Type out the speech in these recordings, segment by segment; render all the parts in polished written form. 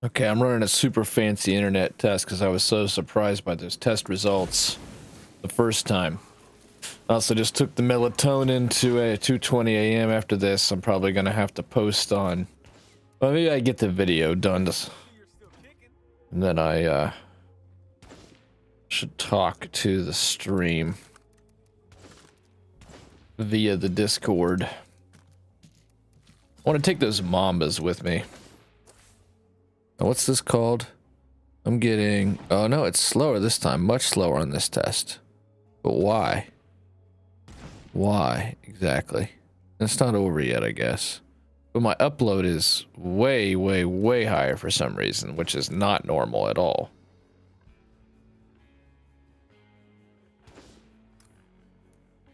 Okay, I'm running a super fancy internet test because I was so surprised by those test results the first time. I also just took the melatonin to a 2:20 a.m. After this, I'm probably gonna have to post on. Well, maybe I get the video done, and then I should talk to the stream via the Discord. I want to take those Mambas with me. Now, what's this called? I'm getting... Oh, no, it's slower this time. Much slower on this test. But why? Why, exactly? It's not over yet, I guess. But my upload is way, way, way higher for some reason, which is not normal at all.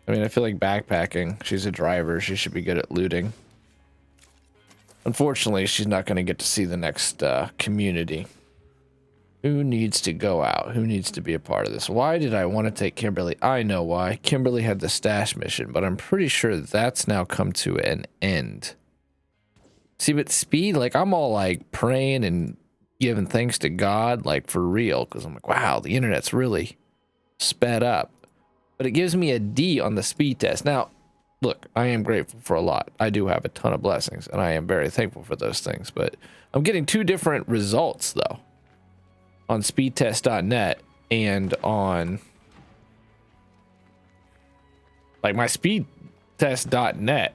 I mean, I feel like backpacking. She's a driver. She should be good at looting. Unfortunately, she's not going to get to see the next community. Who needs to go out? Who needs to be a part of this? Why did I want to take Kimberly? I know why. Kimberly had the stash mission, but I'm pretty sure that's now come to an end. See, but speed, like, I'm all like praying and giving thanks to God, like, for real, because I'm like, wow, the internet's really sped up. But it gives me a D on the speed test. Now, look, I am grateful for a lot. I do have a ton of blessings, and I am very thankful for those things. But I'm getting two different results, though, on speedtest.net and on, like, my speedtest.net.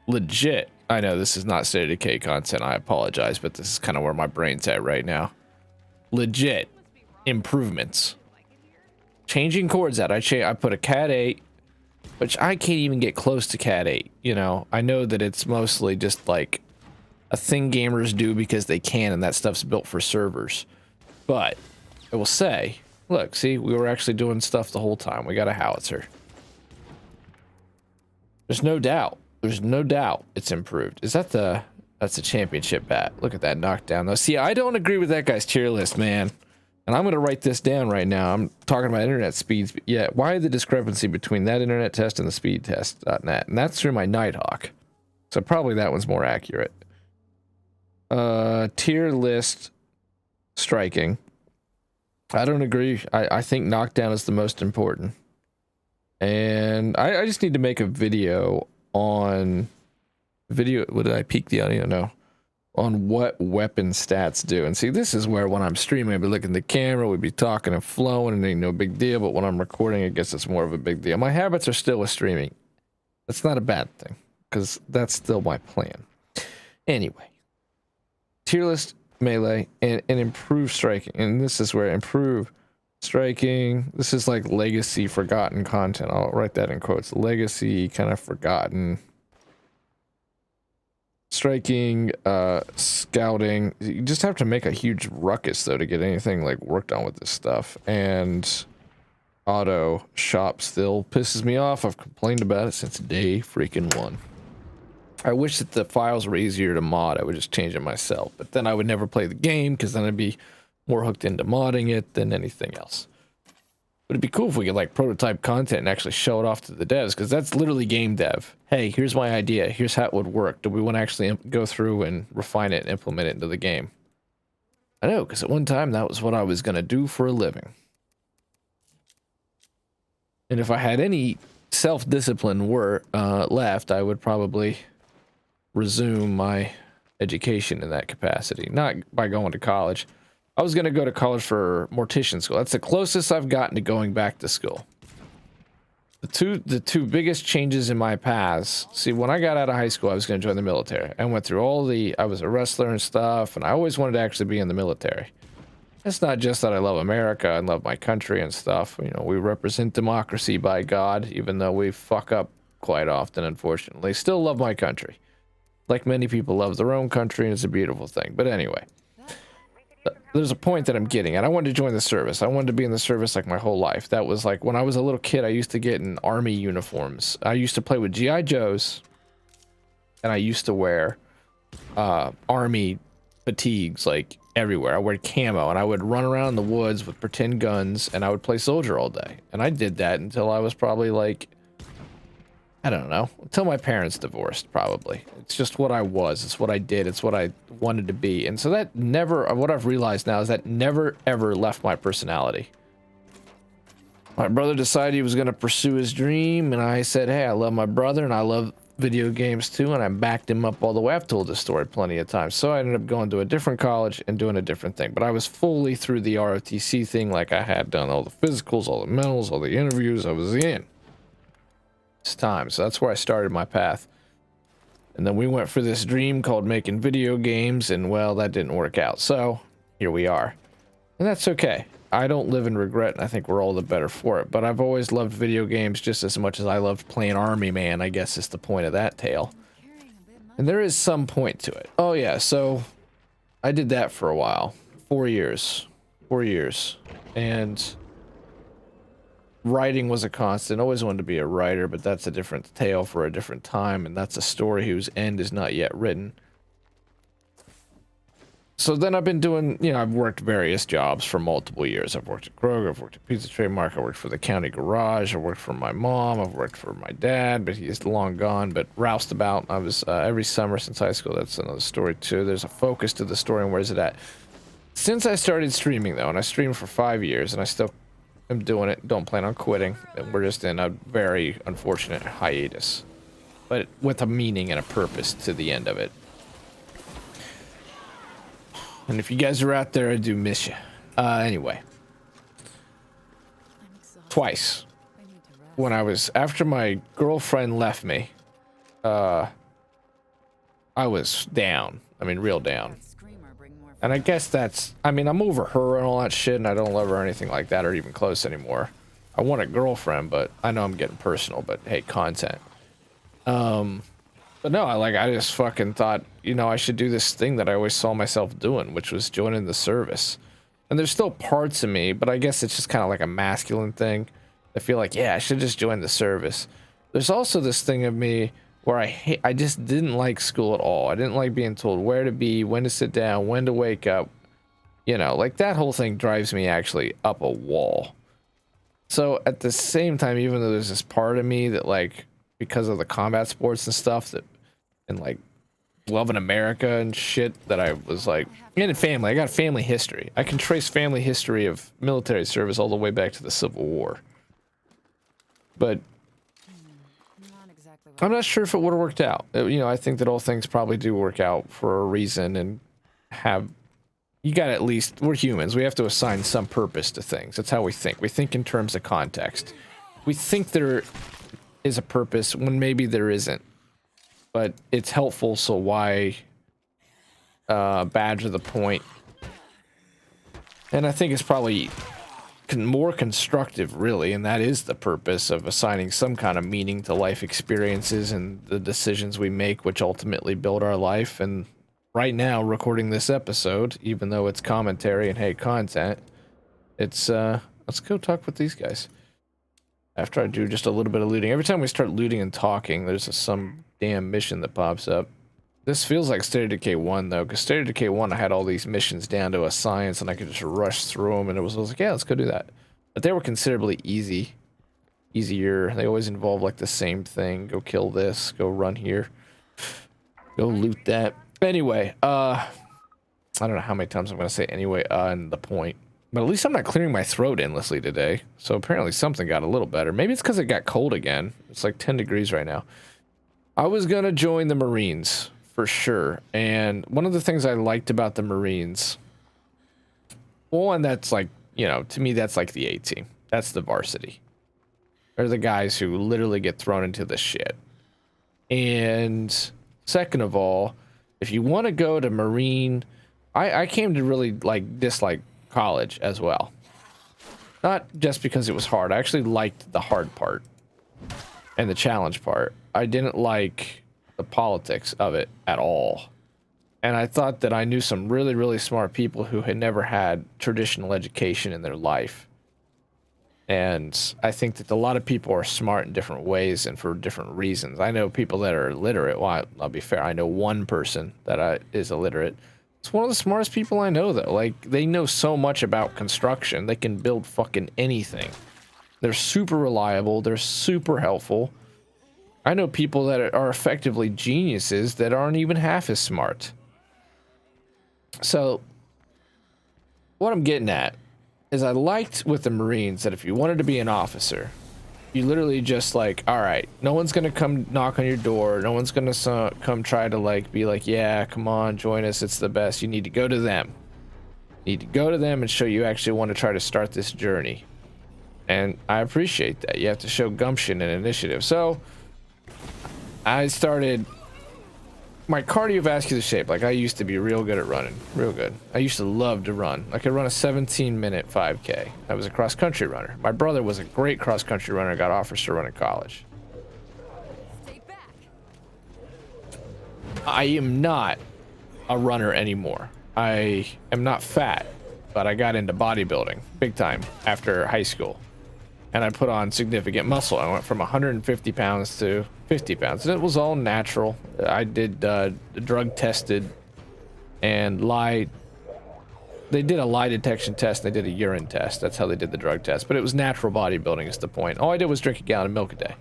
Legit. I know this is not State of Decay content. I apologize, but this is kind of where my brain's at right now. Legit improvements. Changing chords out. I put a Cat 8. Which I can't even get close to Cat 8, you know? I know that it's mostly just like a thing gamers do because they can, and that stuff's built for servers. But I will say, look, see, we were actually doing stuff the whole time. We got a howitzer. There's no doubt. There's no doubt it's improved. Is that the... That's a championship bat. Look at that knockdown, though. See, I don't agree with that guy's tier list, man. And I'm going to write this down right now. I'm talking about internet speeds. Yeah, why the discrepancy between that internet test and the speed test.net? And that's through my Nighthawk. So probably that one's more accurate. Tier list striking. I don't agree. I think knockdown is the most important. And I just need to make a video on... Video... What did I peak the audio? No. On what weapon stats do. And see, this is where when I'm streaming, I'd be looking at the camera, we'd be talking and flowing, and ain't no big deal. But when I'm recording, I guess it's more of a big deal. My habits are still with streaming. That's not a bad thing, because that's still my plan. Anyway, tier list melee and improve striking. And this is where improve striking. This is like legacy forgotten content. I'll write that in quotes. Legacy kind of forgotten. Striking, scouting. You just have to make a huge ruckus, though, to get anything, like, worked on with this stuff. And auto shop still pisses me off. I've complained about it since day freaking one. I wish that the files were easier to mod. I would just change it myself. But then I would never play the game, because then I'd be more hooked into modding it than anything else. But it'd be cool if we could, like, prototype content and actually show it off to the devs, because that's literally game dev. Hey, here's my idea. Here's how it would work. Do we want to actually go through and refine it and implement it into the game? I know, because at one time, that was what I was going to do for a living. And if I had any self-discipline left, I would probably resume my education in that capacity. Not by going to college. I was going to go to college for mortician school. That's the closest I've gotten to going back to school. The two biggest changes in my paths. See, when I got out of high school, I was going to join the military. I went through I was a wrestler and stuff, and I always wanted to actually be in the military. It's not just that I love America and love my country and stuff. You know, we represent democracy, by God, even though we fuck up quite often, unfortunately. Still love my country. Like many people love their own country, and it's a beautiful thing. But anyway. There's a point that I'm getting at. I wanted to join the service. I wanted to be in the service like my whole life. That was like when I was a little kid, I used to get in army uniforms. I used to play with G.I. Joes, and I used to wear army fatigues like everywhere. I wear camo, and I would run around in the woods with pretend guns, and I would play soldier all day. And I did that until I was probably like I don't know, until my parents divorced, probably. It's just what I was. It's what I did. It's what I wanted to be. And so that never, what I've realized now is that never, ever left my personality. My brother decided he was going to pursue his dream, and I said, hey, I love my brother, and I love video games too, and I backed him up all the way. I've told this story plenty of times. So I ended up going to a different college and doing a different thing. But I was fully through the ROTC thing, like I had done all the physicals, all the mentals, all the interviews. I was in. It's time. So that's where I started my path. And then we went for this dream called making video games, and well, that didn't work out. So here we are. And that's okay. I don't live in regret, and I think we're all the better for it. But I've always loved video games just as much as I loved playing Army Man, I guess is the point of that tale. And there is some point to it. Oh yeah, so I did that for a while. 4 years. 4 years. And writing was a constant. Always wanted to be a writer, but that's a different tale for a different time, and that's a story whose end is not yet written. So then I've been doing, you know, I've worked various jobs for multiple years. I've worked at Kroger, I've worked at Pizza Trademark, I worked for the county garage, I worked for my mom, I've worked for my dad, but he's long gone, but roustabout. I was every summer since high school. That's another story too. There's a focus to the story, and where's it at? Since I started streaming though, and I streamed for 5 years, and I still am doing it, don't plan on quitting, and we're just in a very unfortunate hiatus, but with a meaning and a purpose to the end of it. And if you guys are out there, I do miss you. Anyway. Twice. When I was, after my girlfriend left me, I was down. I mean, real down. And I guess that's, I mean, I'm over her and all that shit, and I don't love her or anything like that, or even close anymore. I want a girlfriend, but I know I'm getting personal, but hey, content. But no, I just fucking thought, you know, I should do this thing that I always saw myself doing, which was joining the service. And there's still parts of me, but I guess it's just kind of like a masculine thing. I feel like, yeah, I should just join the service. There's also this thing of me where I just didn't like school at all. I didn't like being told where to be, when to sit down, when to wake up. You know, like that whole thing drives me actually up a wall. So at the same time, even though there's this part of me that, like, because of the combat sports and stuff, that, and like loving America and shit, that I was like, and family, I got family history. I can trace family history of military service all the way back to the Civil War. But I'm not sure if it would have worked out. You know, I think that all things probably do work out for a reason, and you got, at least, we're humans. We have to assign some purpose to things. That's how we think. We think in terms of context. We think there is a purpose when maybe there isn't, but it's helpful, so why badger the point? And I think it's probably more constructive, really, and that is the purpose of assigning some kind of meaning to life experiences and the decisions we make, which ultimately build our life. And right now, recording this episode, even though it's commentary and hey, content, it's let's go talk with these guys. After I do just a little bit of looting. Every time we start looting and talking, there's some damn mission that pops up. This feels like State of Decay 1, though, because State of Decay 1, I had all these missions down to a science, and I could just rush through them, and I was like, yeah, let's go do that. But they were considerably easier. They always involve, like, the same thing. Go kill this, go run here, go loot that. Anyway, I don't know how many times I'm going to say anyway, and the point. But at least I'm not clearing my throat endlessly today. So apparently something got a little better. Maybe it's because it got cold again. It's like 10 degrees right now. I was going to join the Marines for sure. And one of the things I liked about the Marines, one, that's like, you know, to me, that's like the A team. That's the varsity. They're the guys who literally get thrown into the shit. And second of all, if you want to go to Marine, I came to really like dislike college as well. Not just because it was hard. I actually liked the hard part and the challenge part. I didn't like the politics of it at all. And I thought that I knew some really, really smart people who had never had traditional education in their life. And I think that a lot of people are smart in different ways and for different reasons. I know people that are illiterate. Well, I'll be fair. I know one person that is illiterate. It's one of the smartest people I know, though. Like, they know so much about construction. They can build fucking anything. They're super reliable. They're super helpful. I know people that are effectively geniuses that aren't even half as smart. So what I'm getting at is I liked with the Marines that if you wanted to be an officer, you literally just like, all right, no one's gonna come knock on your door. No one's gonna come try to like be like, yeah, come on, join us. It's the best. You need to go to them. You need to go to them and show you actually want to try to start this journey. And I appreciate that. You have to show gumption and initiative. So I started my cardiovascular shape. Like I used to be real good at running, real good. I used to love to run. I could run a 17-minute 5K. I was a cross country runner. My brother was a great cross country runner. Got offers to run in college. I am not a runner anymore. I am not fat, but I got into bodybuilding big time after high school. And I put on significant muscle. I went from 150 pounds to 50 pounds. And it was all natural. I did drug tested and lie. They did a lie detection test. They did a urine test. That's how they did the drug test. But it was natural bodybuilding is the point. All I did was drink a gallon of milk a day.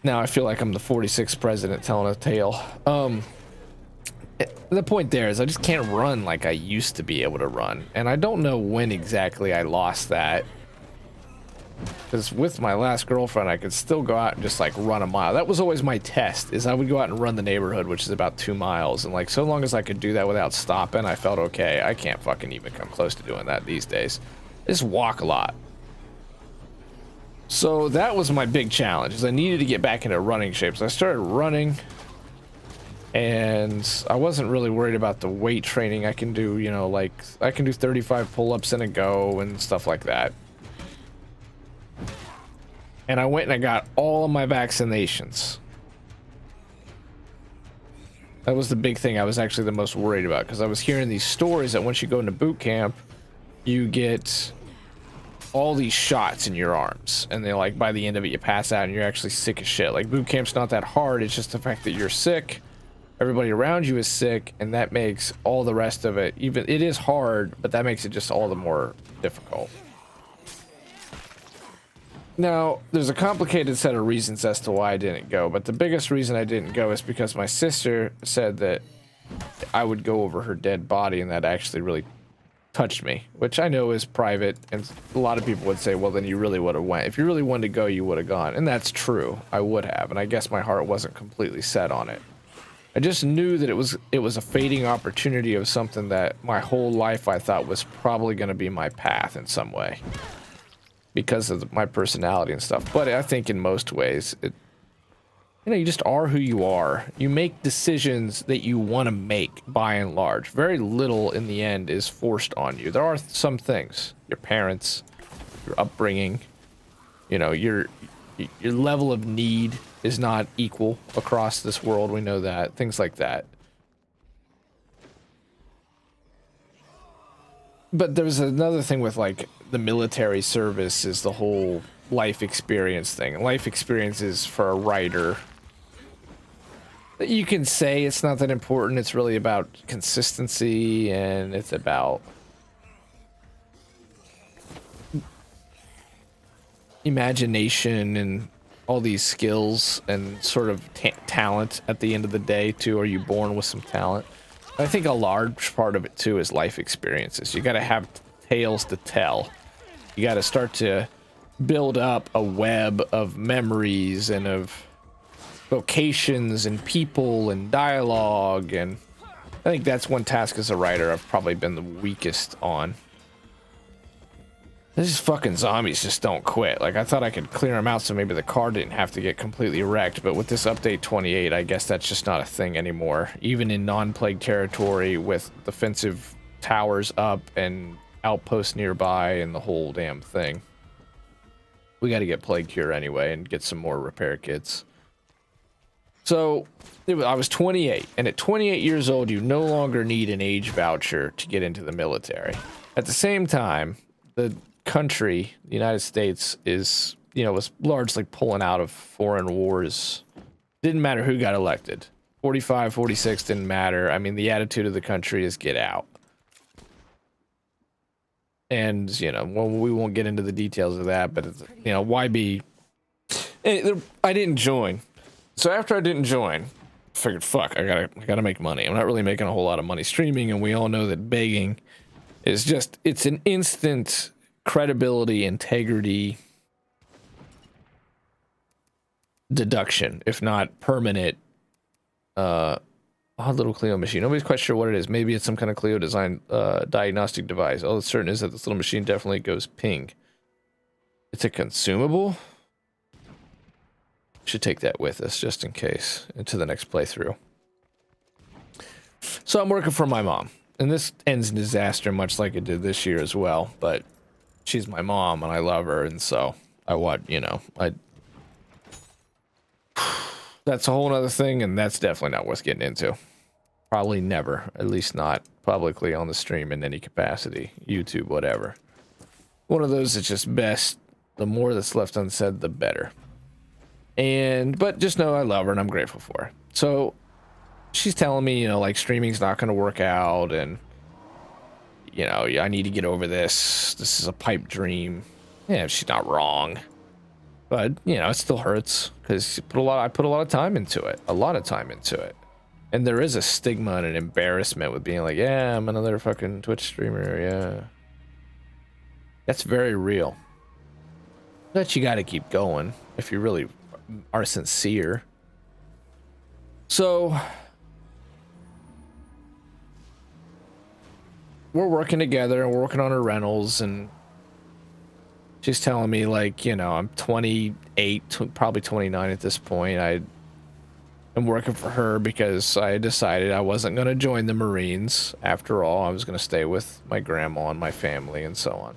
Now I feel like I'm the 46th president telling a tale. The point there is I just can't run like I used to be able to run. And I don't know when exactly I lost that. Because with my last girlfriend, I could still go out and just like run a mile. That was always my test, is I would go out and run the neighborhood, which is about 2 miles. And like, so long as I could do that without stopping, I felt okay. I can't fucking even come close to doing that these days. I just walk a lot. So that was my big challenge, is I needed to get back into running shape. So I started running. And I wasn't really worried about the weight training. I can do, you know, like, I can do 35 pull-ups in a go and stuff like that. And I went and I got all of my vaccinations. That was the big thing I was actually the most worried about, because I was hearing these stories that once you go into boot camp, you get all these shots in your arms. And they're like, by the end of it, you pass out and you're actually sick as shit. Like, boot camp's not that hard. It's just the fact that you're sick. Everybody around you is sick, and that makes all the rest of it, even it is hard, but that makes it just all the more difficult. Now, there's a complicated set of reasons as to why I didn't go, but the biggest reason I didn't go is because my sister said that I would go over her dead body, and that actually really touched me, which I know is private, and a lot of people would say, well, then you really would have went. If you really wanted to go, you would have gone, and that's true. I would have, and I guess my heart wasn't completely set on it. I just knew that it was a fading opportunity of something that my whole life I thought was probably going to be my path in some way because of my personality and stuff. But I think in most ways, you know, you just are who you are. You make decisions that you want to make by and large. Very little in the end is forced on you. There are some things, your parents, your upbringing, you know, your level of need is not equal across this world. We know that. Things like that. But there's another thing with like the military service is the whole life experience thing. Life experiences for a writer, you can say it's not that important. It's really about consistency, and it's about imagination and all these skills and sort of talent at the end of the day too. Are you born with some talent? I think a large part of it too is life experiences. You got to have tales to tell. You got to start to build up a web of memories and of vocations and people and dialogue, and I think that's one task as a writer I've probably been the weakest on. These fucking zombies just don't quit. Like, I thought I could clear them out so maybe the car didn't have to get completely wrecked, but with this update 28, I guess that's just not a thing anymore. Even in non-plague territory with defensive towers up and outposts nearby and the whole damn thing. We got to get plague cure anyway and get some more repair kits. So, I was 28, and at 28 years old, you no longer need an age voucher to get into the military. At the same time, the country, the United States, is, you know, was largely pulling out of foreign wars. Didn't matter who got elected. 45, 46 didn't matter. I mean, the attitude of the country is get out. And, you know, well, we won't get into the details of that, but, it's, you know, why be I didn't join. So after I didn't join, I figured, fuck, I gotta make money. I'm not really making a whole lot of money streaming, and we all know that begging is just, it's an instant credibility, integrity deduction, if not permanent. Odd little Clio machine. Nobody's quite sure what it is. Maybe it's some kind of Clio design diagnostic device. All that's certain is that this little machine definitely goes ping. It's a consumable. Should take that with us just in case into the next playthrough. So I'm working for my mom, and this ends in disaster, much like it did this year as well. But she's my mom, and I love her, and so I want, you know, that's a whole other thing, and that's definitely not worth getting into. Probably never, at least not publicly on the stream in any capacity, YouTube, whatever. One of those that's just best. The more that's left unsaid, the better. But just know I love her and I'm grateful for her. So she's telling me, you know, like streaming's not going to work out, and you know, I need to get over this. This is a pipe dream. Yeah, she's not wrong. But, you know, it still hurts because I put a lot of time into it. A lot of time into it. And there is a stigma and an embarrassment with being like, yeah, I'm another fucking Twitch streamer, yeah. That's very real. But you gotta keep going if you really are sincere. So we're working together and we're working on our rentals, and she's telling me, like, you know, I'm 28, probably 29 at this point. I'm working for her because I decided I wasn't going to join the Marines. After all, I was going to stay with my grandma and my family and so on.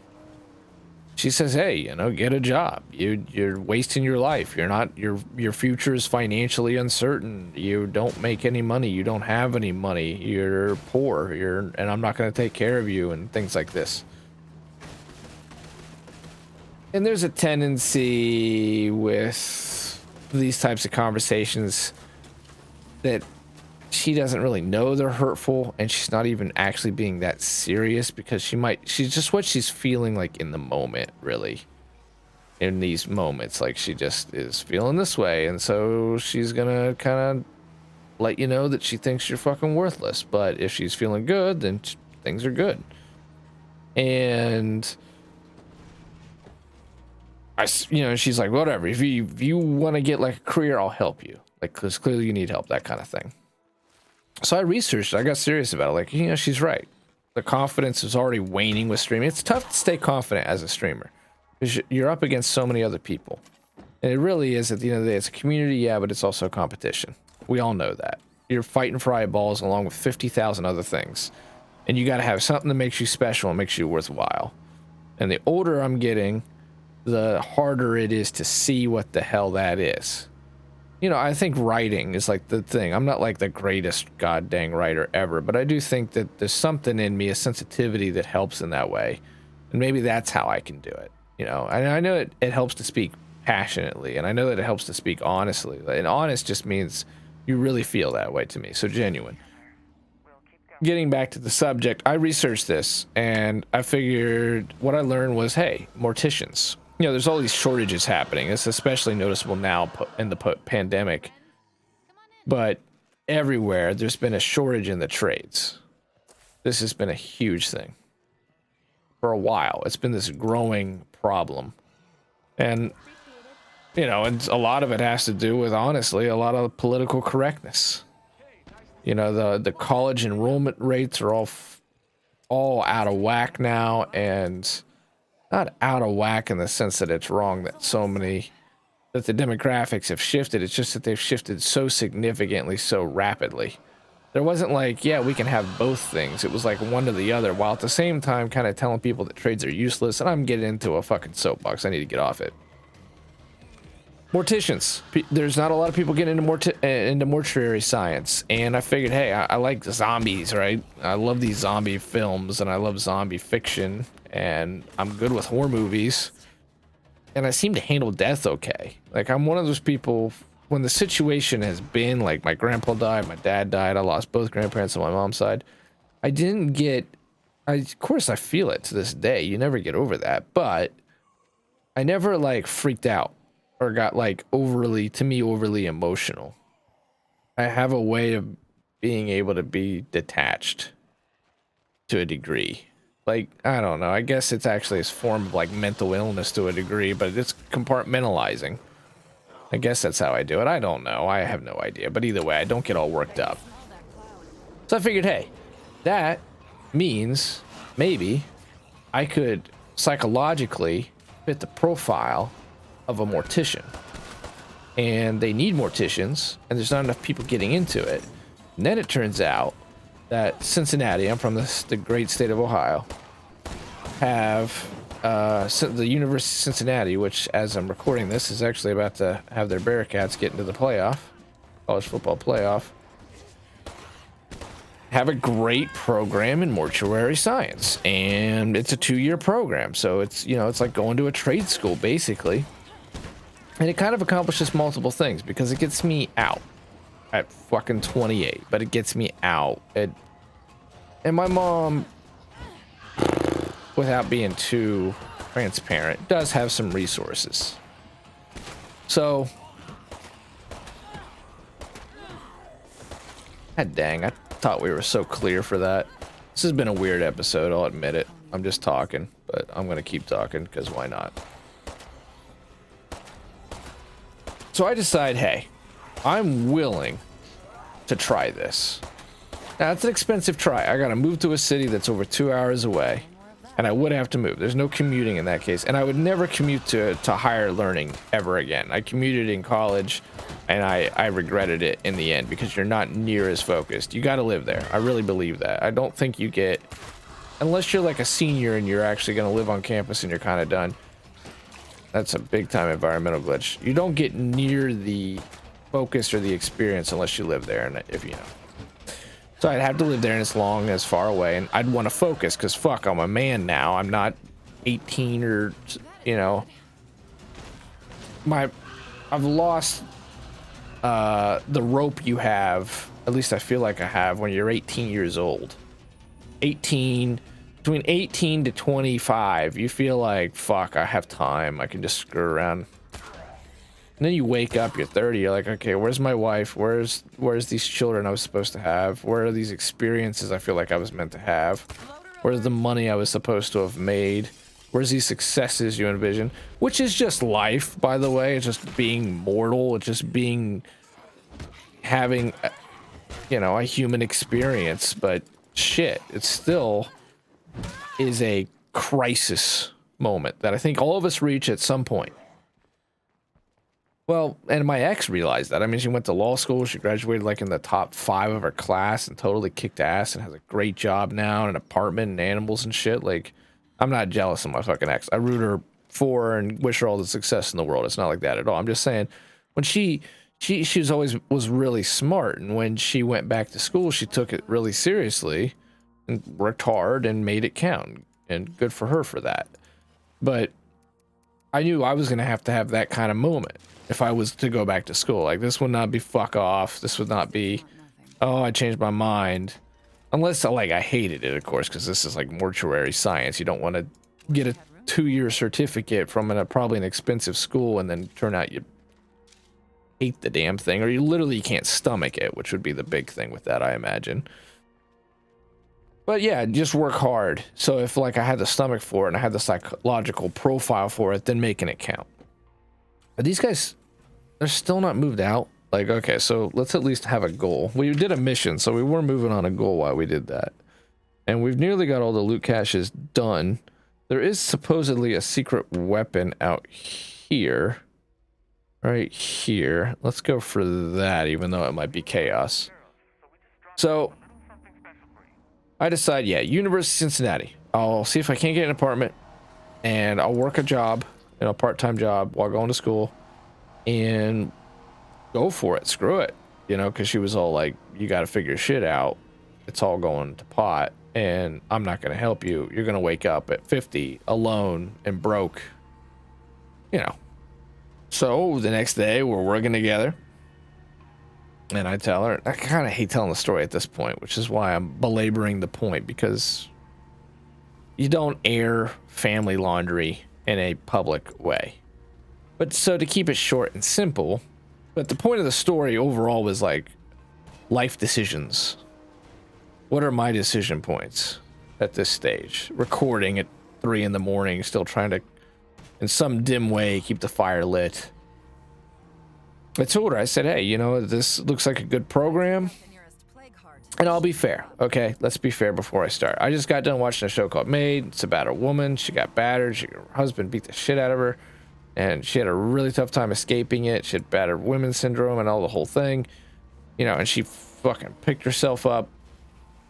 She says, hey, you know, get a job. You're wasting your life. You're not, your future is financially uncertain. You don't make any money. You don't have any money. You're poor. And I'm not going to take care of you, and things like this. And there's a tendency with these types of conversations that she doesn't really know they're hurtful, and she's not even actually being that serious, because she's just what she's feeling like in the moment, really. In these moments, like she just is feeling this way, and so she's gonna kind of let you know that she thinks you're fucking worthless. But if she's feeling good, then things are good. And you know, she's like, whatever, if you want to get like a career, I'll help you. Like, because clearly you need help, that kind of thing. So I researched, I got serious about it. Like, you know, she's right. The confidence is already waning with streaming. It's tough to stay confident as a streamer, because you're up against so many other people. And it really is, at the end of the day, it's a community, yeah, but it's also a competition. We all know that. You're fighting for eyeballs along with 50,000 other things. And you got to have something that makes you special and makes you worthwhile. And the older I'm getting, the harder it is to see what the hell that is. You know, I think writing is like the thing. I'm not like the greatest goddamn writer ever, but I do think that there's something in me, a sensitivity that helps in that way. And maybe that's how I can do it. You know, and I know it helps to speak passionately, and I know that it helps to speak honestly. And honest just means you really feel that way to me. So genuine. Getting back to the subject, I researched this, and I figured what I learned was, hey, morticians. You know, there's all these shortages happening. It's especially noticeable now in the pandemic. But everywhere, there's been a shortage in the trades. This has been a huge thing. For a while, it's been this growing problem. And, you know, and a lot of it has to do with, honestly, a lot of political correctness. You know, the college enrollment rates are all out of whack now, and not out of whack in the sense that it's wrong that that the demographics have shifted. It's just that they've shifted so significantly, so rapidly. There wasn't like, yeah, we can have both things. It was like one or the other, while at the same time kind of telling people that trades are useless. And I'm getting into a fucking soapbox. I need to get off it. Morticians. There's not a lot of people getting into mortuary science. And I figured, hey, I like zombies, right? I love these zombie films, and I love zombie fiction. And I'm good with horror movies, and I seem to handle death okay. Like, I'm one of those people, when the situation has been like my grandpa died, my dad died, I lost both grandparents on my mom's side. Of course I feel it to this day. You never get over that, but I never like freaked out. or got like overly emotional. I have a way of being able to be detached to a degree. Like, I don't know. I guess it's actually a form of like mental illness to a degree, but it's compartmentalizing. I guess that's how I do it. I don't know. I have no idea. But either way, I don't get all worked up. So I figured, hey, that means maybe I could psychologically fit the profile of a mortician. And they need morticians, and there's not enough people getting into it. And then it turns out that Cincinnati, I'm from the great state of Ohio, have the University of Cincinnati, which as I'm recording this is actually about to have their Bearcats get into the playoff, college football playoff, have a great program in mortuary science. And it's a 2-year program, so it's, you know, it's like going to a trade school basically. And it kind of accomplishes multiple things because it gets me out at fucking 28, but it gets me out. And my mom, without being too transparent, does have some resources. So, god dang, I thought we were so clear for that. This has been a weird episode, I'll admit it. I'm just talking, but I'm gonna keep talking because why not? So I decide, hey, I'm willing to try this. Now, it's an expensive try. I gotta move to a city that's over 2 hours away, and I would have to move. There's no commuting in that case, and I would never commute to higher learning ever again. I commuted in college, and I regretted it in the end because you're not near as focused. You gotta live there. I really believe that. I don't think you get, unless you're like a senior and you're actually gonna live on campus and you're kind of done. That's a big time environmental glitch. You don't get near the focus or the experience unless you live there, and if you know. So I'd have to live there and it's long and it's far away, and I'd want to focus because fuck, I'm a man now. I'm not 18 or, you know. I've lost the rope you have, at least I feel like I have, when you're 18 years old. Between 18 to 25, you feel like, fuck, I have time. I can just screw around. And then you wake up, you're 30, you're like, okay, where's my wife? Where's these children I was supposed to have? Where are these experiences I feel like I was meant to have? Where's the money I was supposed to have made? Where's these successes you envision? Which is just life, by the way. It's just being mortal. It's just having, you know, a human experience. But shit, it's still is a crisis moment that I think all of us reach at some point. Well, and my ex realized that. I mean, she went to law school. She graduated like in the top 5 of her class and totally kicked ass and has a great job now and an apartment and animals and shit. Like, I'm not jealous of my fucking ex. I root her for her and wish her all the success in the world. It's not like that at all. I'm just saying, when she was really smart, and when she went back to school, she took it really seriously and worked hard and made it count, and good for her for that. But I knew I was going to have that kind of moment if I was to go back to school. Like, this would not be fuck off. This would not be, oh, I changed my mind. Unless I hated it, of course, because this is like mortuary science. You don't want to get a 2-year certificate from probably an expensive school and then turn out you hate the damn thing, or you literally can't stomach it, which would be the big thing with that, I imagine. But yeah, just work hard. So if like I had the stomach for it and I had the psychological profile for it, then making it count. But these guys, they're still not moved out. Like, okay, so let's at least have a goal. We did a mission, so we were moving on a goal while we did that. And we've nearly got all the loot caches done. There is supposedly a secret weapon out here. Right here. Let's go for that, even though it might be chaos. So I decide, yeah, University of Cincinnati. I'll see if I can't get an apartment, and I'll work a job, you know, part-time job while going to school, and go for it. Screw it, you know, because she was all like, you got to figure shit out. It's all going to pot, and I'm not going to help you. You're going to wake up at 50 alone and broke, you know. So the next day we're working together, and I tell her, I kind of hate telling the story at this point, which is why I'm belaboring the point, because you don't air family laundry in a public way. But so to keep it short and simple, but the point of the story overall was like life decisions. What are my decision points at this stage? Recording at 3 in the morning, still trying to, in some dim way, keep the fire lit. I told her, I said, hey, you know, this looks like a good program. And I'll be fair, okay? Let's be fair before I start. I just got done watching a show called Maid. It's about a woman. She got battered. Her husband beat the shit out of her. And she had a really tough time escaping it. She had battered women syndrome and all the whole thing. You know, and she fucking picked herself up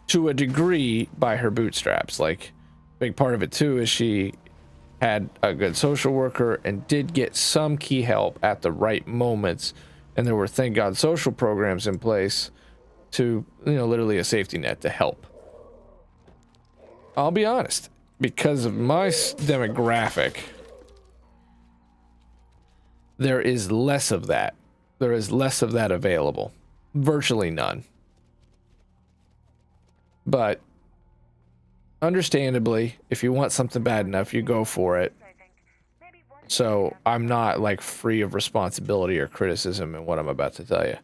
to a degree by her bootstraps. Like, big part of it, too, is she had a good social worker and did get some key help at the right moments. And there were, thank God, social programs in place to, you know, literally a safety net to help. I'll be honest, because of my demographic, there is less of that. There is less of that available. Virtually none. But understandably, if you want something bad enough, you go for it. So I'm not like free of responsibility or criticism in what I'm about to tell you.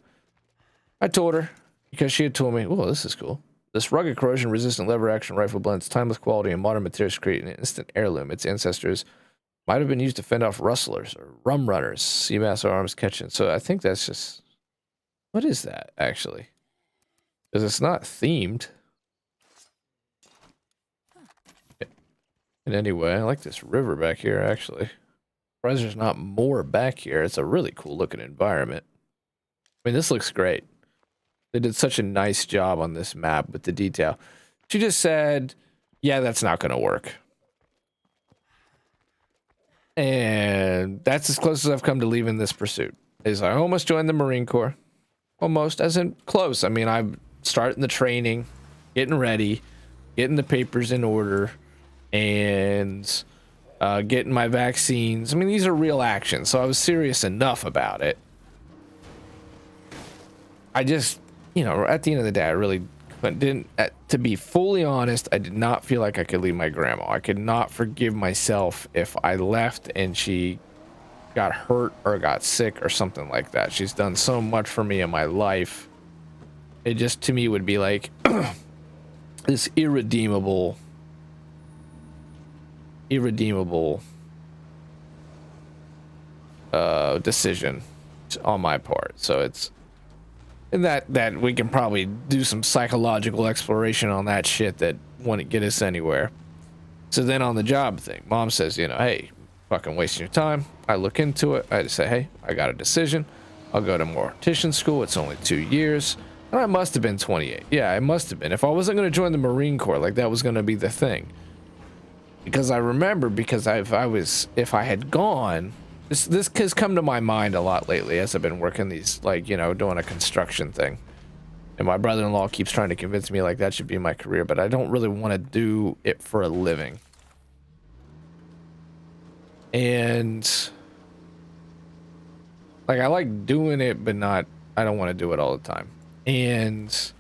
I told her, because she had told me, oh, this is cool. This rugged corrosion-resistant lever-action rifle blends timeless quality and modern materials to create an instant heirloom. Its ancestors might have been used to fend off rustlers or rum runners, Seamaster arms catching. So I think that's just... What is that, actually? Because it's not themed. In any way, I like this river back here, actually. Surprised there's not more back here. It's a really cool-looking environment. I mean, this looks great. They did such a nice job on this map with the detail. She just said, yeah, that's not going to work. And that's as close as I've come to leaving this pursuit. Is I almost joined the Marine Corps. Almost, as in close. I mean, I'm starting the training, getting ready, getting the papers in order, and getting my vaccines. I mean, these are real actions, so I was serious enough about it. I just... You know, at the end of the day, I really didn't, to be fully honest, I did not feel like I could leave my grandma. I could not forgive myself if I left and she got hurt or got sick or something like that. She's done so much for me in my life. It just, to me, would be like this irredeemable decision on my part. So it's... And that we can probably do some psychological exploration on that shit that wouldn't get us anywhere. So then on the job thing, mom says, you know, hey, fucking wasting your time. I look into it. I just say, hey, I got a decision. I'll go to mortician school. It's only 2 years. And I must have been 28. Yeah, I must have been. If I wasn't going to join the Marine Corps, like that was going to be the thing. Because I remember, because if I had gone... This has come to my mind a lot lately as I've been working these, like, you know, doing a construction thing. And my brother-in-law keeps trying to convince me, like, that should be my career, but I don't really want to do it for a living. And, like, I like doing it, but I don't want to do it all the time. And,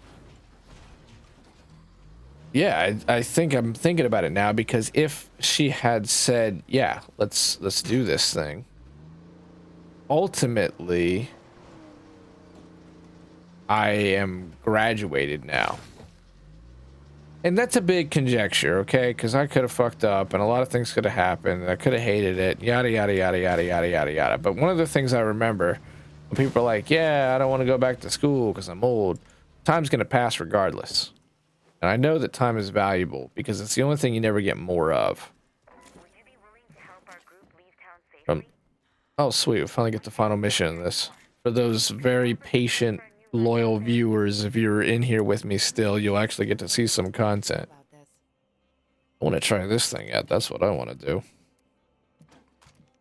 yeah, I think I'm thinking about it now, because if she had said, yeah, let's do this thing, ultimately, I am graduated now. And that's a big conjecture, okay? Because I could have fucked up and a lot of things could have happened. I could have hated it, yada, yada, yada, yada, yada, yada, yada. But one of the things I remember, when people are like, yeah, I don't want to go back to school because I'm old, time's going to pass regardless. And I know that time is valuable because it's the only thing you never get more of. Oh, sweet. We finally get the final mission in this. For those very patient, loyal viewers, if you're in here with me still, you'll actually get to see some content. I want to try this thing out. That's what I want to do.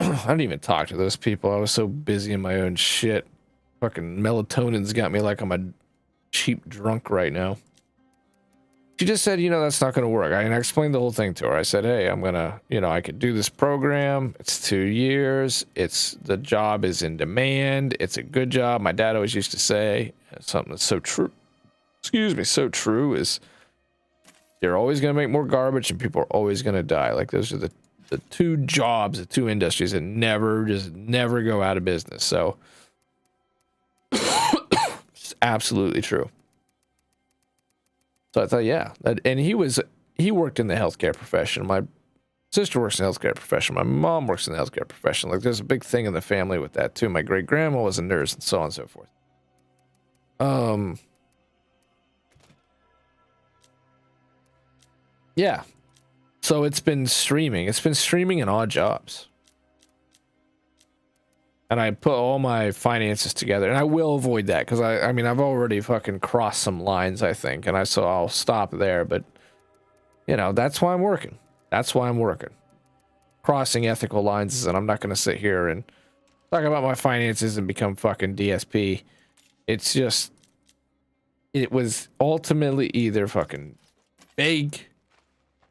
I didn't even talk to those people. I was so busy in my own shit. Fucking melatonin's got me like I'm a cheap drunk right now. She just said, you know, that's not going to work. I explained the whole thing to her. I said, hey, I'm going to, you know, I could do this program. It's 2 years. The job is in demand. It's a good job. My dad always used to say something that's so true. Excuse me. So true is you're always going to make more garbage and people are always going to die. Like those are the the two jobs, the two industries that never go out of business. So it's absolutely true. So I thought, yeah, and he worked in the healthcare profession. My sister works in the healthcare profession. My mom works in the healthcare profession. Like, there's a big thing in the family with that too. My great grandma was a nurse, and so on and so forth. Yeah. So it's been streaming. It's been streaming in odd jobs. And I put all my finances together, and I will avoid that because I mean, I've already fucking crossed some lines, I think, and so I'll stop there. But you know, that's why I'm working. That's why I'm working. Crossing ethical lines, and I'm not going to sit here and talk about my finances and become fucking DSP. It's just, it was ultimately either fucking big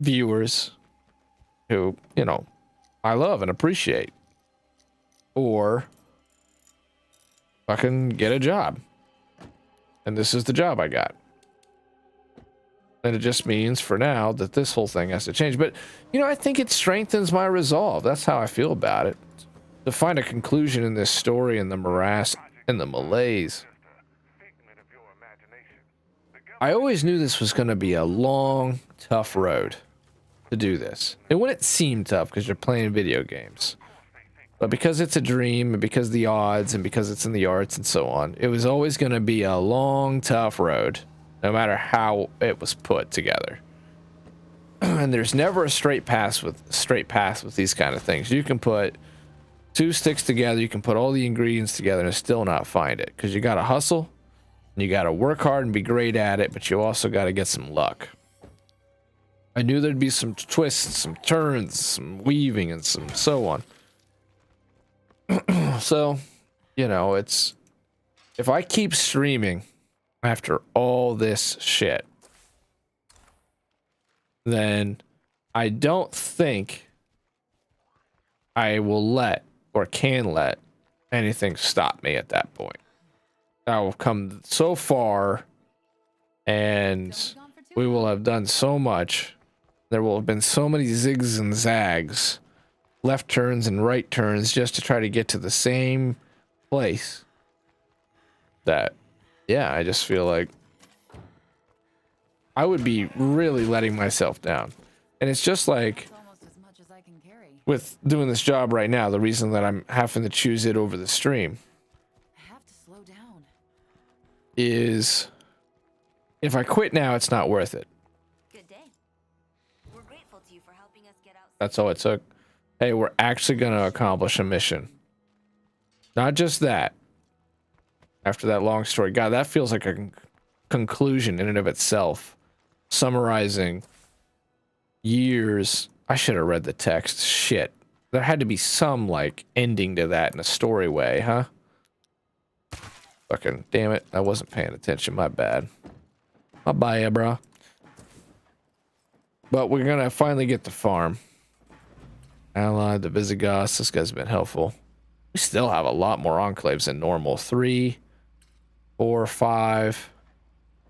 viewers who, you know, I love and appreciate, or fucking get a job. And this is the job I got. And it just means for now that this whole thing has to change. But, you know, I think it strengthens my resolve. That's how I feel about it. To find a conclusion in this story and the morass and the malaise. I always knew this was going to be a long, tough road to do this. It wouldn't seem tough because you're playing video games. But because it's a dream, and because the odds, and because it's in the arts and so on, it was always going to be a long, tough road, no matter how it was put together. And there's never a straight path with these kind of things. You can put two sticks together, you can put all the ingredients together and still not find it, because you got to hustle, and you got to work hard and be great at it, but you also got to get some luck. I knew there'd be some twists, some turns, some weaving, and some so on. So, you know, it's, if I keep streaming after all this shit, then I don't think I will let or can let anything stop me at that point. I will come so far, and we will have done so much. There will have been so many zigs and zags, left turns and right turns, just to try to get to the same place, that, yeah, I just feel like I would be really letting myself down. And it's just like with doing this job right now, the reason that I'm having to choose it over the stream is if I quit now, it's not worth it. Good day. We're grateful to you for helping us get out. That's all it took. Hey, we're actually going to accomplish a mission. Not just that. After that long story. God, that feels like a conclusion in and of itself. Summarizing years. I should have read the text. Shit. There had to be some, like, ending to that in a story way, huh? Fucking damn it. I wasn't paying attention. My bad. My bad, bro. But we're going to finally get the farm. Allied, the Visigoths. This guy's been helpful. We still have a lot more enclaves than normal. 3, 4, 5,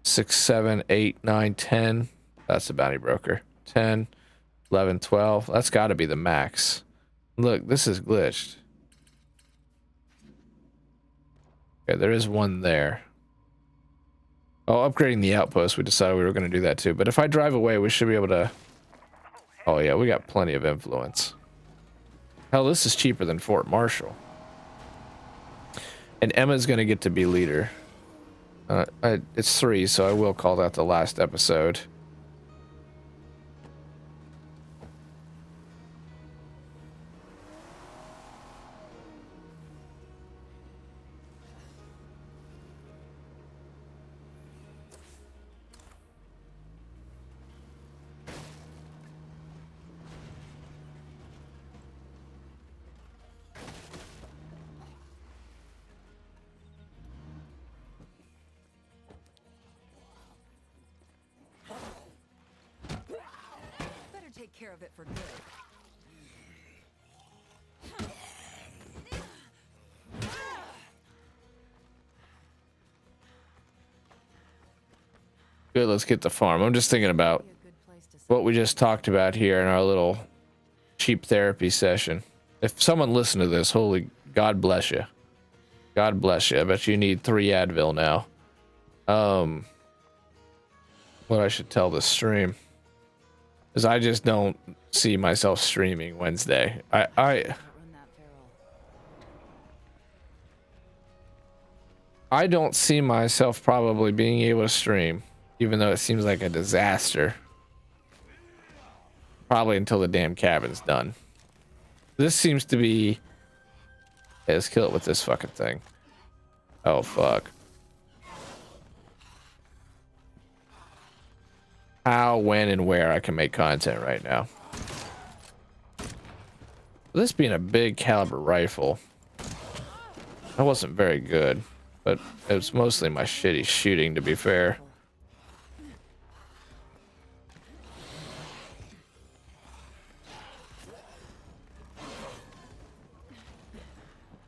6, 7, 8, 9, 10. That's the bounty broker. 10, 11, 12. That's got to be the max. Look, this is glitched. Okay, there is one there. Oh, upgrading the outpost. We decided we were going to do that too. But if I drive away, we should be able to... Oh yeah, we got plenty of influence. Hell, this is cheaper than Fort Marshall. And Emma's going to get to be leader. It's 3, so I will call that the last episode. Care of it for good. Good, let's get the farm. I'm just thinking about what we just talked about here in our little cheap therapy session. If someone listened to this, holy God bless you. God bless you. I bet you need 3 Advil now. What I should tell this stream is I just don't see myself streaming Wednesday. Run that barrel. I don't see myself probably being able to stream, even though it seems like a disaster. Probably until the damn cabin's done. This seems to be... Yeah, let's kill it with this fucking thing. Oh, fuck. How, when, and where I can make content right now. This being a big caliber rifle, that wasn't very good, but it was mostly my shitty shooting, to be fair.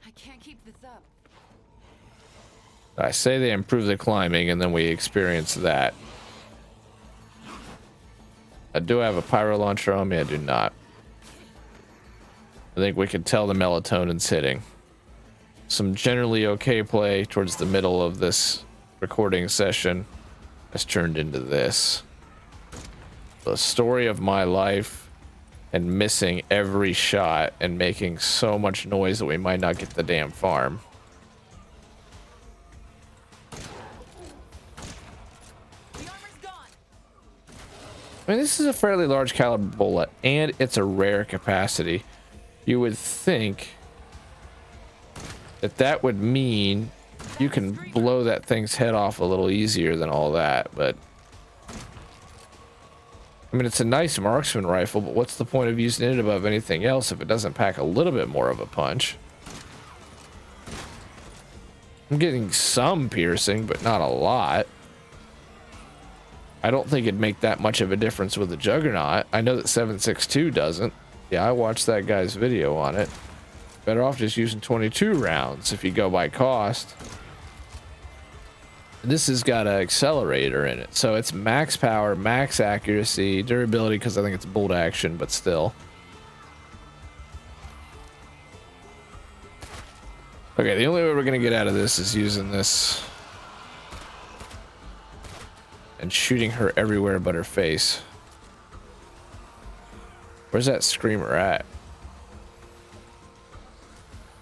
I can't keep this up. I say they improve the climbing, and then we experience that. Do I have a pyro launcher on me? I do not. I think we can tell the melatonin's hitting. Some generally okay play towards the middle of this recording session has turned into this. The story of my life and missing every shot and making so much noise that we might not get the damn farm. I mean, this is a fairly large caliber bullet, and it's a rare capacity. You would think that that would mean you can blow that thing's head off a little easier than all that, but... I mean, it's a nice marksman rifle, but what's the point of using it above anything else if it doesn't pack a little bit more of a punch? I'm getting some piercing, but not a lot. I don't think it'd make that much of a difference with the Juggernaut. I know that 7.62 doesn't. Yeah, I watched that guy's video on it. Better off just using 22 rounds if you go by cost. This has got an accelerator in it, so it's max power, max accuracy, durability, because I think it's bolt action, but still. Okay, the only way we're gonna get out of this is using this and shooting her everywhere but her face. Where's that screamer at?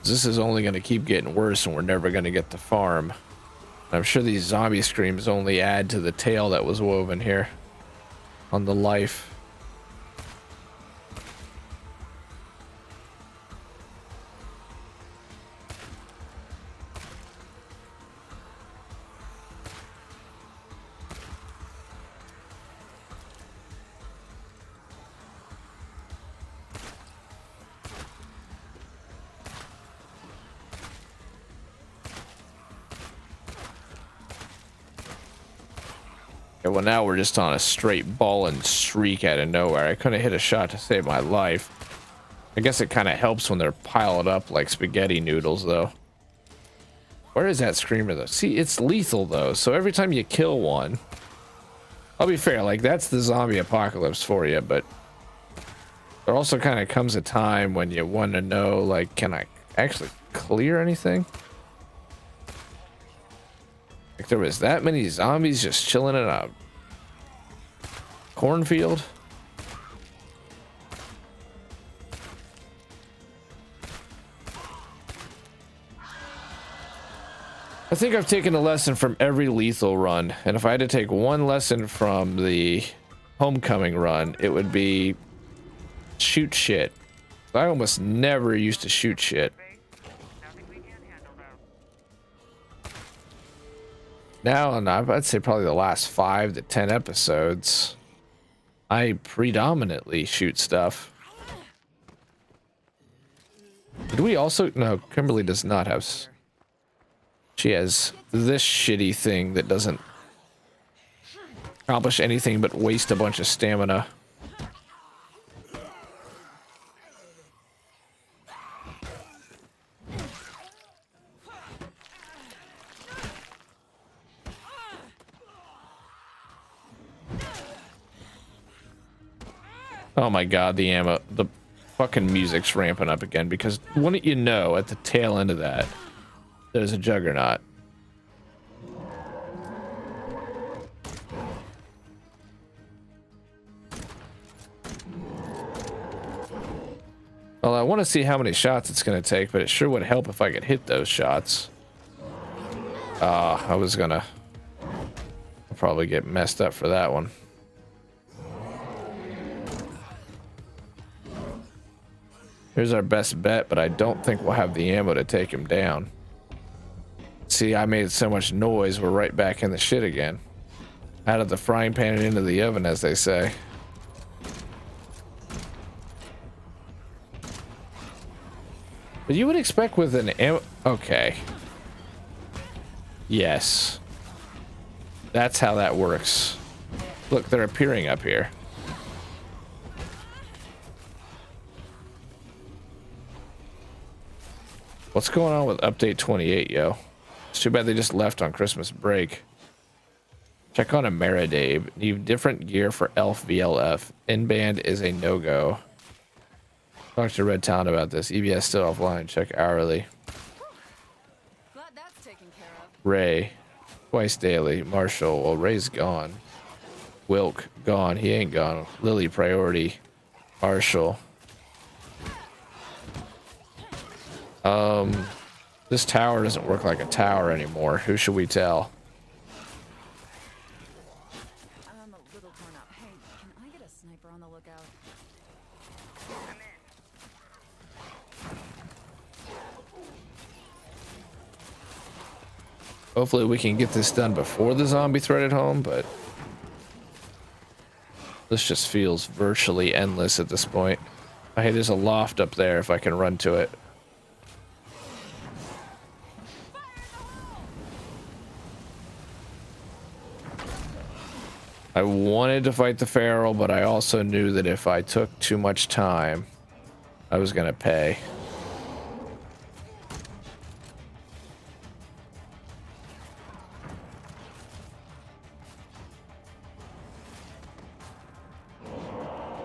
This is only going to keep getting worse and we're never going to get the farm. I'm sure these zombie screams only add to the tale that was woven here on the life. Okay, well now we're just on a straight ball and streak out of nowhere. I couldn't hit a shot to save my life. I guess it kind of helps when they're piled up like spaghetti noodles, though. Where is that screamer, though? See, it's lethal, though, so every time you kill one... I'll be fair, like, that's the zombie apocalypse for you, but... There also kind of comes a time when you want to know, like, can I actually clear anything? Like, there was that many zombies just chilling in a cornfield? I think I've taken a lesson from every lethal run, and if I had to take one lesson from the homecoming run, it would be shoot shit. I almost never used to shoot shit. Now, and I'd say probably the last 5 to 10 episodes, I predominantly shoot stuff. Did we also... No, Kimberly does not have... She has this shitty thing that doesn't accomplish anything but waste a bunch of stamina. Oh my god, the ammo. fucking music's ramping up again, because wouldn't you know, at the tail end of that, there's a juggernaut. Well, I want to see how many shots it's going to take, but it sure would help if I could hit those shots. I was gonna probably get messed up for that one. Here's our best bet, but I don't think we'll have the ammo to take him down. See, I made so much noise, we're right back in the shit again. Out of the frying pan and into the oven, as they say. But you would expect with an ammo... Okay. Yes. That's how that works. Look, they're appearing up here. What's going on with update 28, yo? It's too bad they just left on Christmas break. Check on a Meradabe. Need different gear for Elf VLF. In-band is a no-go. Talk to Red Town about this. EBS still offline. Check hourly. Glad that's taken care of. Ray. Twice daily. Marshall. Well, Ray's gone. Wilk. Gone. He ain't gone. Lily. Priority. Marshall. This tower doesn't work like a tower anymore. Who should we tell? I'm a little torn up. Hey, can I get a sniper on the lookout? Hopefully we can get this done before the zombie threat at home, but this just feels virtually endless at this point. Hey, there's a loft up there if I can run to it. I wanted to fight the feral, but I also knew that if I took too much time, I was gonna pay.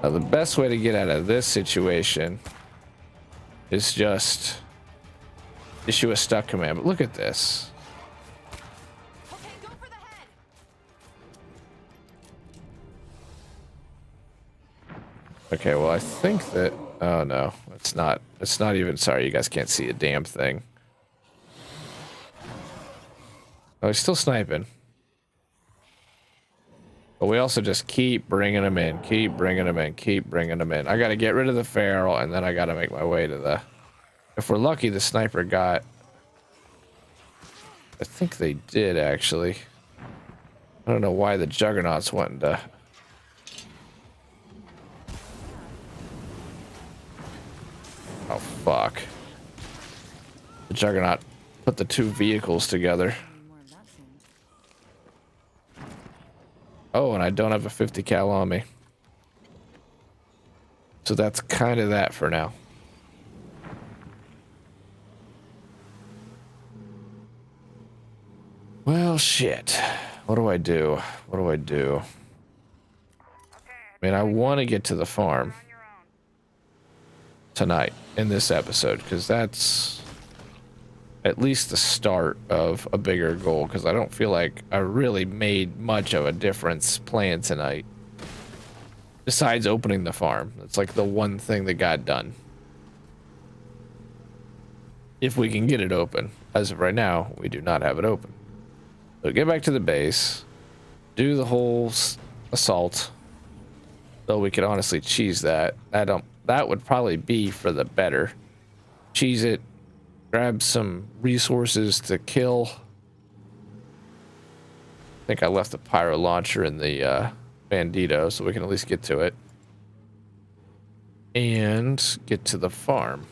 Now, the best way to get out of this situation is just issue a stuck command. But look at this. Okay, go for the head. Okay, well, I think that... Oh, no. It's not even... Sorry, you guys can't see a damn thing. Oh, he's still sniping. But we also just keep bringing them in. Keep bringing them in. Keep bringing them in. I got to get rid of the feral, and then I got to make my way to the... If we're lucky, the sniper got... I think they did, actually. I don't know why the Juggernaut's wanting to... Oh, fuck. The Juggernaut put the two vehicles together. More of that soon. Oh, and I don't have a 50 cal on me. So that's kind of that for now. Well, shit. What do I do? What do I do? I mean, I want to get to the farm tonight in this episode, because that's at least the start of a bigger goal, because I don't feel like I really made much of a difference playing tonight. Besides opening the farm. It's like the one thing that got done. If we can get it open. As of right now, we do not have it open. So get back to the base. Do the whole assault. Though we could honestly cheese that. That would probably be for the better. Cheese it. Grab some resources to kill. I think I left the pyro launcher in the Bandito, so we can at least get to it. And get to the farm.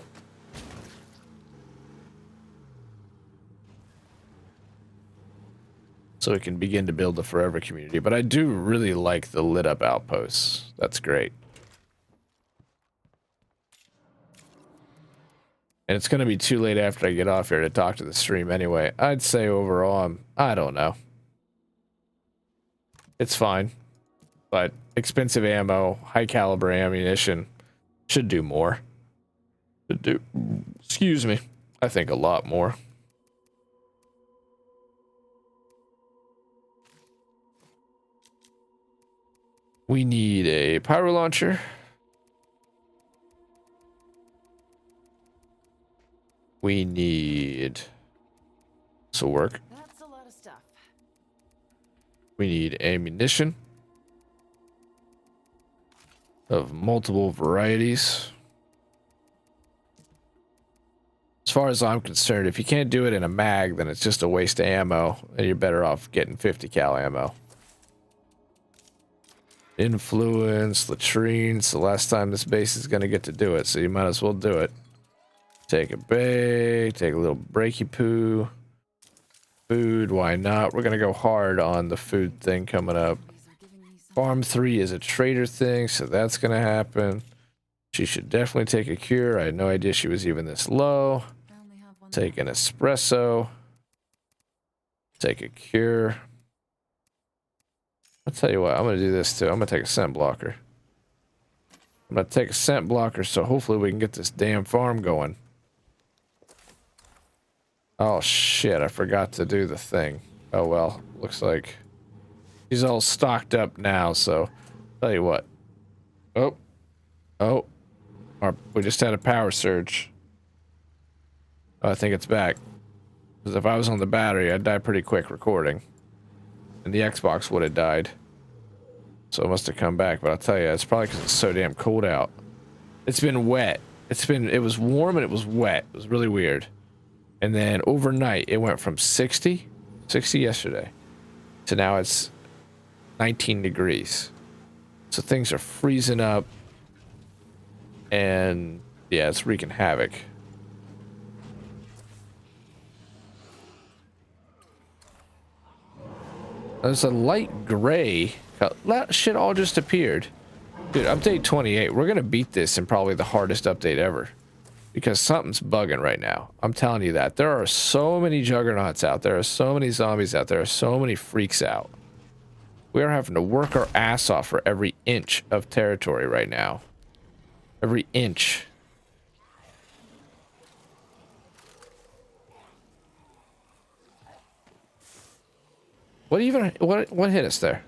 So we can begin to build the forever community. But I do really like the lit up outposts. That's great. And it's going to be too late after I get off here to talk to the stream anyway. I'd say overall, I don't know. It's fine. But expensive ammo, high caliber ammunition should do more. to do. Excuse me. I think a lot more. We need a pyro launcher. We need... This will work. That's a lot of stuff. We need ammunition of multiple varieties. As far as I'm concerned, if you can't do it in a mag, then it's just a waste of ammo, and you're better off getting 50 cal ammo. Influence, latrines. The last time this base is going to get to do it, so you might as well do it. Take a break, take a little breaky poo. Food, why not? We're going to go hard on the food thing coming up. Farm 3 is a trader thing, so that's going to happen. She should definitely take a cure. I had no idea she was even this low. Take an espresso. Take a cure. I'll tell you what, I'm going to do this too. I'm going to take a scent blocker. I'm going to take a scent blocker so hopefully we can get this damn farm going. Oh shit, I forgot to do the thing. Oh well, looks like he's all stocked up now, so tell you what. Oh, we just had a power surge. Oh, I think it's back. Because if I was on the battery, I'd die pretty quick recording. And the Xbox would have died. So it must have come back, but I'll tell you, it's probably because it's so damn cold out. It's been wet. It was warm and it was wet. It was really weird. And then overnight, it went from 60 yesterday, to now it's 19 degrees. So things are freezing up. And yeah, it's wreaking havoc. There's a light gray. That shit all just appeared. Dude, update 28. We're going to beat this in probably the hardest update ever. Because something's bugging right now. I'm telling you that. There are so many juggernauts out. There are so many zombies out. There are so many freaks out. We are having to work our ass off for every inch of territory right now. Every inch. What hit us there?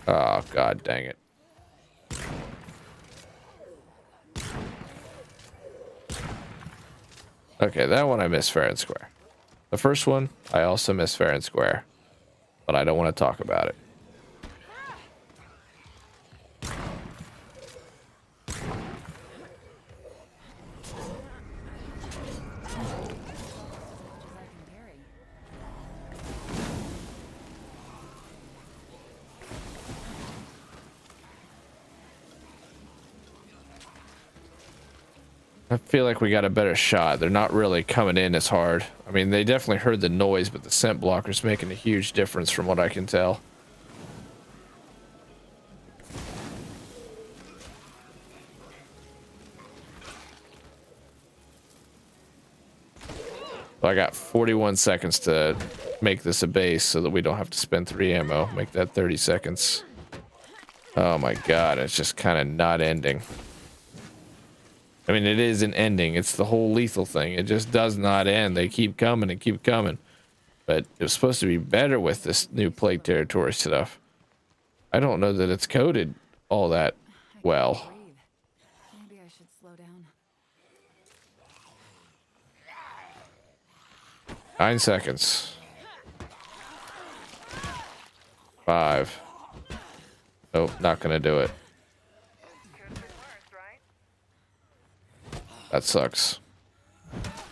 Oh, god dang it. Okay, that one I missed fair and square. The first one, I also missed fair and square. But I don't want to talk about it. I feel like we got a better shot. They're not really coming in as hard. I mean, they definitely heard the noise, but the scent blocker's making a huge difference from what I can tell. So I got 41 seconds to make this a base so that we don't have to spend 3 ammo. Make that 30 seconds. Oh my god, it's just kind of not ending. I mean, it is an ending. It's the whole lethal thing. It just does not end. They keep coming and keep coming. But it was supposed to be better with this new plague territory stuff. I don't know that it's coded all that well. Maybe I should slow down. 9 seconds. 5. Nope, not gonna do it. That sucks.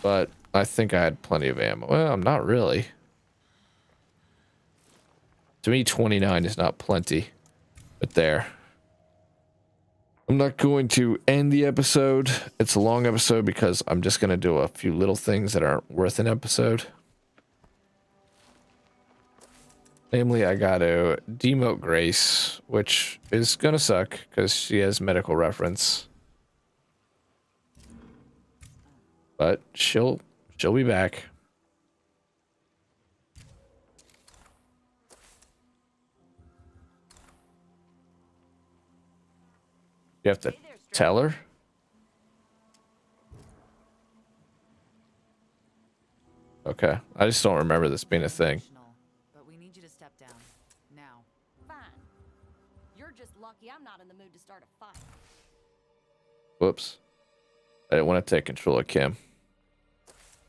But I think I had plenty of ammo. Well, I'm not really. To me, 29 is not plenty. But there. I'm not going to end the episode. It's a long episode because I'm just going to do a few little things that aren't worth an episode. Namely, I got to demote Grace, which is going to suck because she has medical reference. But she'll be back. You have to tell her? Okay. I just don't remember this being a thing. But we need you to step down. Now. Fine. You're just lucky I'm not in the mood to start a fight. Whoops. I didn't want to take control of Kim.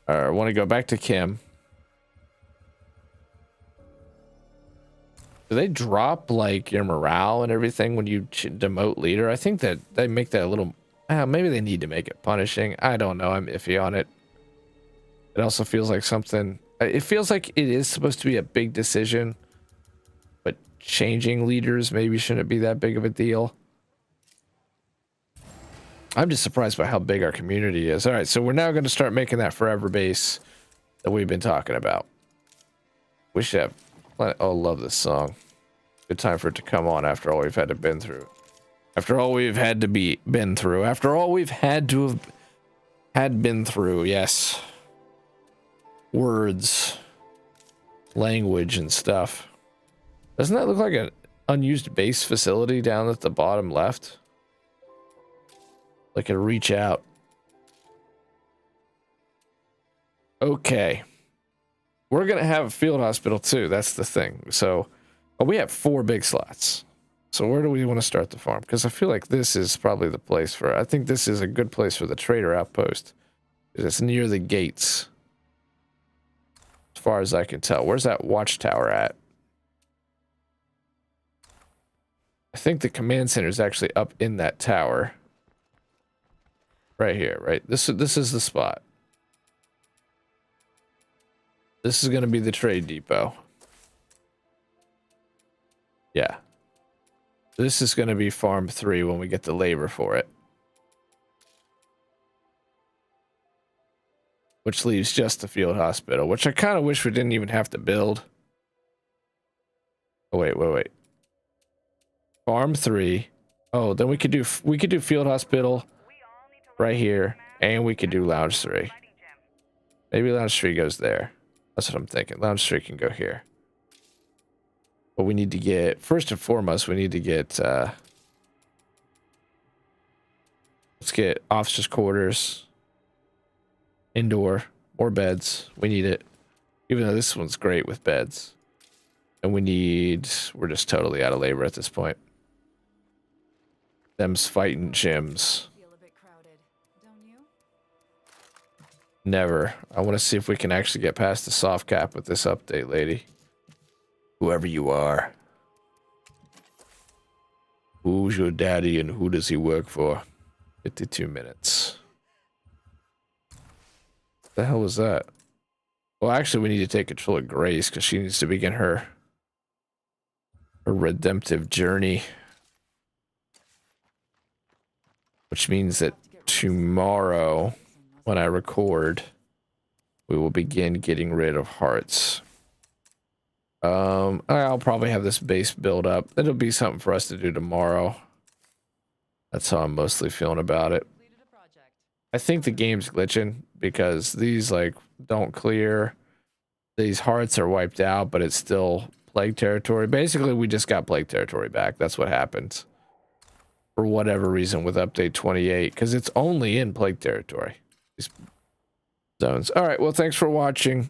Alright, I want to go back to Kim. Do they drop like your morale and everything when you demote leader? I think that they make that a little... maybe they need to make it punishing. I don't know. I'm iffy on it. It also feels like something... It feels like it is supposed to be a big decision. But changing leaders maybe shouldn't be that big of a deal. I'm just surprised by how big our community is. Alright, so we're now going to start making that forever base that we've been talking about. We should have... Oh, love this song. Good time for it to come on after all we've had to been through. After all we've had to been through. After all we've had to have been through, yes. Words. Language and stuff. Doesn't that look like an unused base facility down at the bottom left? Like a reach out. Okay. We're going to have a field hospital too. That's the thing. So we have 4 big slots. So where do we want to start the farm? Because I feel like this is probably the place for... I think this is a good place for the trader outpost. It's near the gates. As far as I can tell. Where's that watchtower at? I think the command center is actually up in that tower. Right here, right? This is the spot. This is going to be the trade depot. Yeah. This is going to be farm 3 when we get the labor for it. Which leaves just the field hospital, which I kind of wish we didn't even have to build. Oh, wait. Farm 3. Oh, then we could do field hospital right here, and we could do lounge 3. Maybe lounge 3 goes there. That's what I'm thinking. Lounge 3 can go here. But we need to get, first and foremost, we need to get, let's get officers' quarters, indoor, more beds. We need it, even though this one's great with beds. And we're just totally out of labor at this point. Them's fighting gyms. Feel a bit crowded, don't you? Never. I want to see if we can actually get past the soft cap with this update, lady. Whoever you are. Who's your daddy and who does he work for? 52 minutes. What the hell was that? Well, actually, we need to take control of Grace because she needs to begin her redemptive journey. Which means that tomorrow, when I record, we will begin getting rid of hearts. I'll probably have this base build up. It'll be something for us to do tomorrow. That's how I'm mostly feeling about it. I think the game's glitching because these like don't clear. These hearts are wiped out, but it's still plague territory. Basically, we just got plague territory back. That's what happened. For whatever reason with update 28, because it's only in plague territory. These zones. All right, well, thanks for watching.